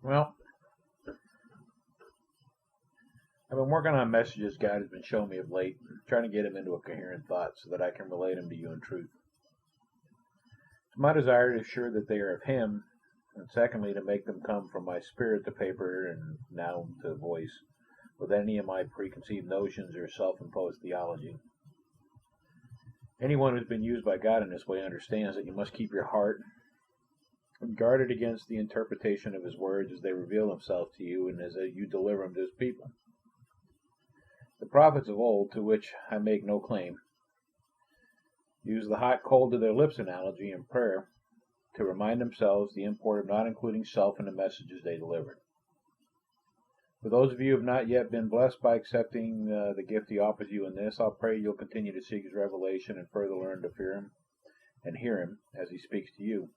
Well, I've been working on messages God has been showing me of late, trying to get them into a coherent thought so that I can relate them to you in truth. It's my desire to assure that they are of Him, and secondly, to make them come from my spirit to paper and now to voice, with any of my preconceived notions or self-imposed theology. Anyone who's been used by God in this way understands that you must keep your heart guarded against the interpretation of His words as they reveal themselves to you and as you deliver them to His people. The prophets of old, to which I make no claim, use the hot cold to their lips analogy in prayer to remind themselves the import of not including self in the messages they delivered. For those of you who have not yet been blessed by accepting the gift He offers you in this, I'll pray you'll continue to seek His revelation and further learn to fear Him and hear Him as He speaks to you.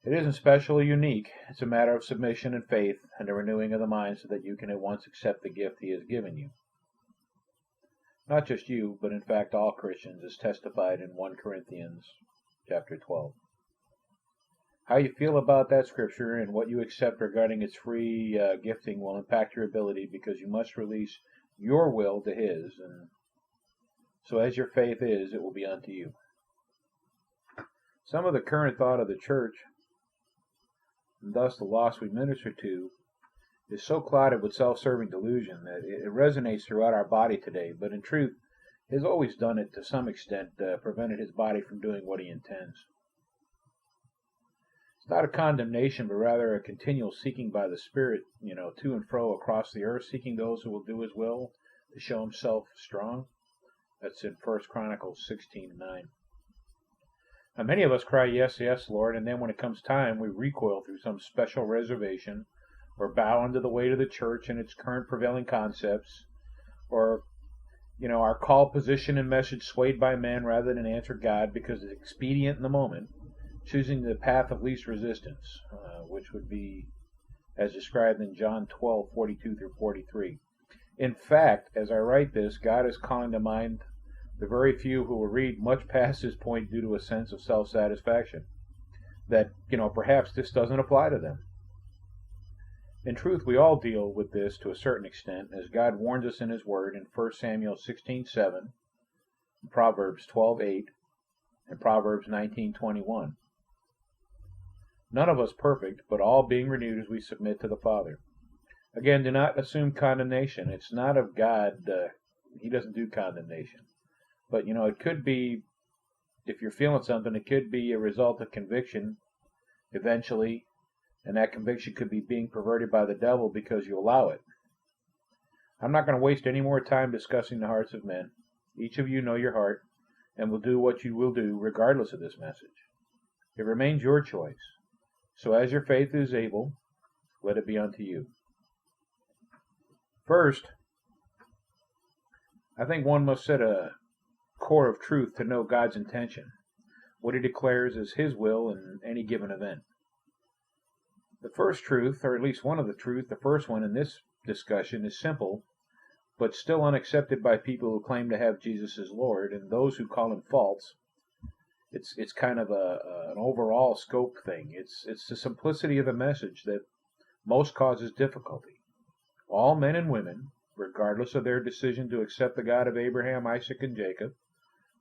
It isn't special or unique. It's a matter of submission and faith and the renewing of the mind so that you can at once accept the gift He has given you. Not just you, but in fact all Christians, as testified in 1 Corinthians chapter 12. How you feel about that scripture and what you accept regarding its free gifting will impact your ability, because you must release your will to His, and so as your faith is, it will be unto you. Some of the current thought of the church, and thus the lost we minister to, is so clouded with self-serving delusion that it resonates throughout our body today, but in truth has always done it to some extent, prevented His body from doing what He intends. It's not a condemnation, but rather a continual seeking by the Spirit, to and fro across the earth, seeking those who will do His will to show Himself strong. That's in 1 Chronicles 16:9. Now, many of us cry, yes, yes, Lord, and then when it comes time, we recoil through some special reservation, or bow under the weight of the church and its current prevailing concepts, or, our call, position, and message swayed by men rather than answer God because it's expedient in the moment, choosing the path of least resistance, which would be as described in John 12:42 through 43. In fact, as I write this, God is calling to mind the very few who will read much past this point due to a sense of self-satisfaction, that, perhaps this doesn't apply to them. In truth, we all deal with this to a certain extent, as God warns us in His Word in 1 Samuel 16:7, Proverbs 12:8, and Proverbs 19:21. None of us perfect, but all being renewed as we submit to the Father. Again, do not assume condemnation. It's not of God. He doesn't do condemnation. But, it could be, if you're feeling something, it could be a result of conviction eventually, and that conviction could be being perverted by the devil because you allow it. I'm not going to waste any more time discussing the hearts of men. Each of you know your heart and will do what you will do regardless of this message. It remains your choice. So as your faith is able, let it be unto you. First, I think one must set a core of truth to know God's intention, what He declares as His will in any given event. The first truth, or at least one of the truth, the first one in this discussion, is simple, but still unaccepted by people who claim to have Jesus as Lord, and those who call Him false. It's kind of an overall scope thing. It's the simplicity of the message that most causes difficulty. All men and women, regardless of their decision to accept the God of Abraham, Isaac, and Jacob,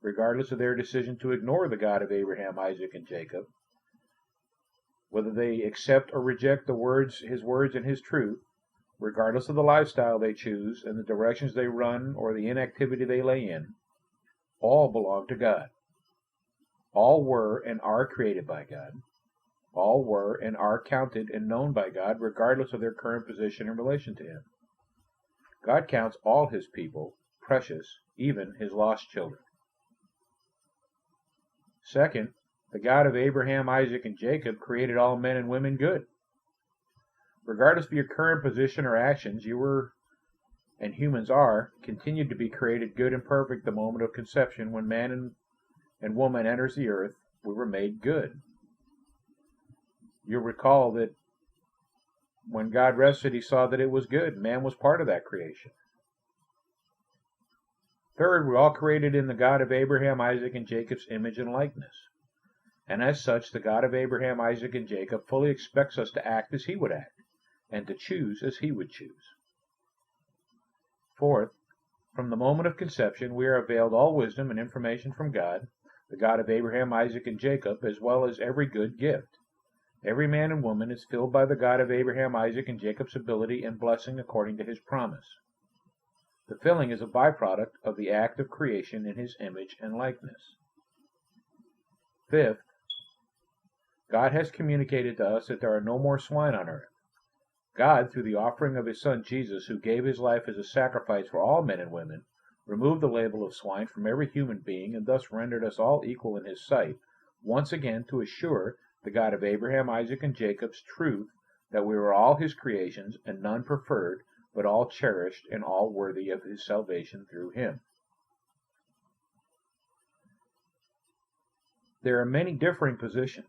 regardless of their decision to ignore the God of Abraham, Isaac, and Jacob, whether they accept or reject His words and His truth, regardless of the lifestyle they choose and the directions they run or the inactivity they lay in, all belong to God. All were and are created by God. All were and are counted and known by God, regardless of their current position in relation to Him. God counts all His people precious, even His lost children. Second, the God of Abraham, Isaac, and Jacob created all men and women good. Regardless of your current position or actions, you were, and humans are, continued to be created good and perfect the moment of conception. When man and woman enters the earth, we were made good. You'll recall that when God rested, He saw that it was good. Man was part of that creation. Third, we're all created in the God of Abraham, Isaac, and Jacob's image and likeness. And as such, the God of Abraham, Isaac, and Jacob fully expects us to act as he would act, and to choose as he would choose. Fourth, from the moment of conception, we are availed all wisdom and information from God, the God of Abraham, Isaac, and Jacob, as well as every good gift. Every man and woman is filled by the God of Abraham, Isaac, and Jacob's ability and blessing according to his promise. The filling is a byproduct of the act of creation in his image and likeness. Fifth, God has communicated to us that there are no more swine on earth. God, through the offering of his Son Jesus, who gave his life as a sacrifice for all men and women, removed the label of swine from every human being, and thus rendered us all equal in his sight, once again to assure the God of Abraham, Isaac, and Jacob's truth that we were all his creations, and none preferred, but all cherished and all worthy of his salvation through him. There are many differing positions,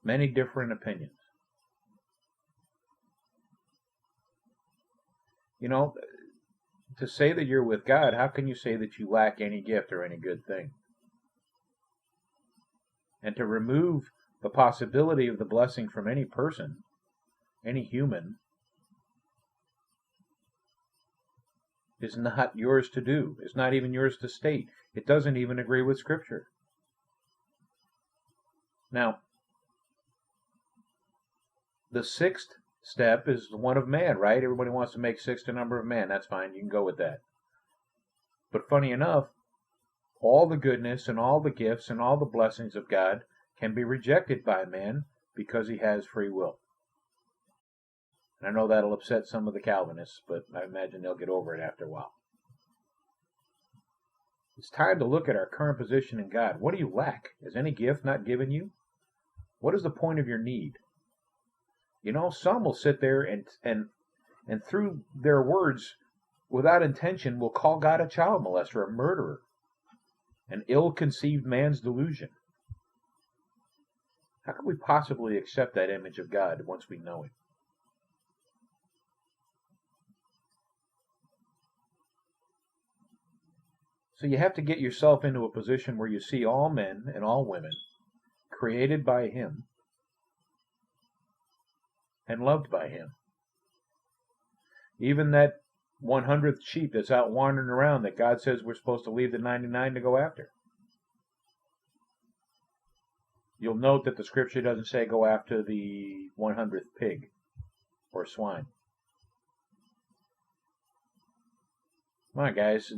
many different opinions. You know, to say that you're with God, how can you say that you lack any gift or any good thing? And to remove the possibility of the blessing from any person, any human, is not yours to do. It's not even yours to state. It doesn't even agree with Scripture. Now, the sixth step is the one of man, right? Everybody wants to make six the number of man. That's fine. You can go with that. But funny enough, all the goodness and all the gifts and all the blessings of God can be rejected by man because he has free will. And I know that'll upset some of the Calvinists, but I imagine they'll get over it after a while. It's time to look at our current position in God. What do you lack? Is any gift not given you? What is the point of your need? You know, some will sit there and through their words, without intention, will call God a child molester, a murderer, an ill-conceived man's delusion. How can we possibly accept that image of God once we know it? So you have to get yourself into a position where you see all men and all women created by him and loved by him. Even that 100th sheep that's out wandering around that God says we're supposed to leave the 99 to go after. You'll note that the scripture doesn't say go after the 100th pig or swine. Come on, guys.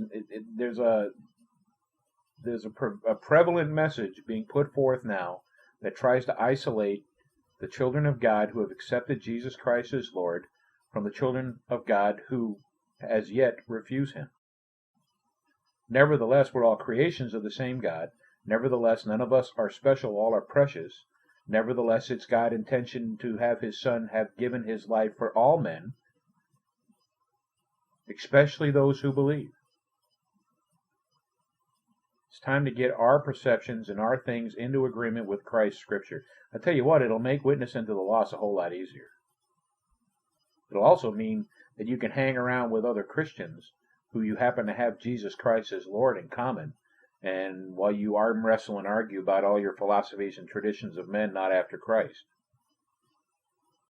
There's a prevalent message being put forth now that tries to isolate the children of God who have accepted Jesus Christ as Lord from the children of God who as yet refuse him. Nevertheless, we're all creations of the same God. Nevertheless, none of us are special, all are precious. Nevertheless, it's God's intention to have his Son have given his life for all men, especially those who believe. It's time to get our perceptions and our things into agreement with Christ's Scripture. I tell you what, it'll make witnessing to the lost a whole lot easier. It'll also mean that you can hang around with other Christians who you happen to have Jesus Christ as Lord in common, and while you arm wrestle and argue about all your philosophies and traditions of men not after Christ.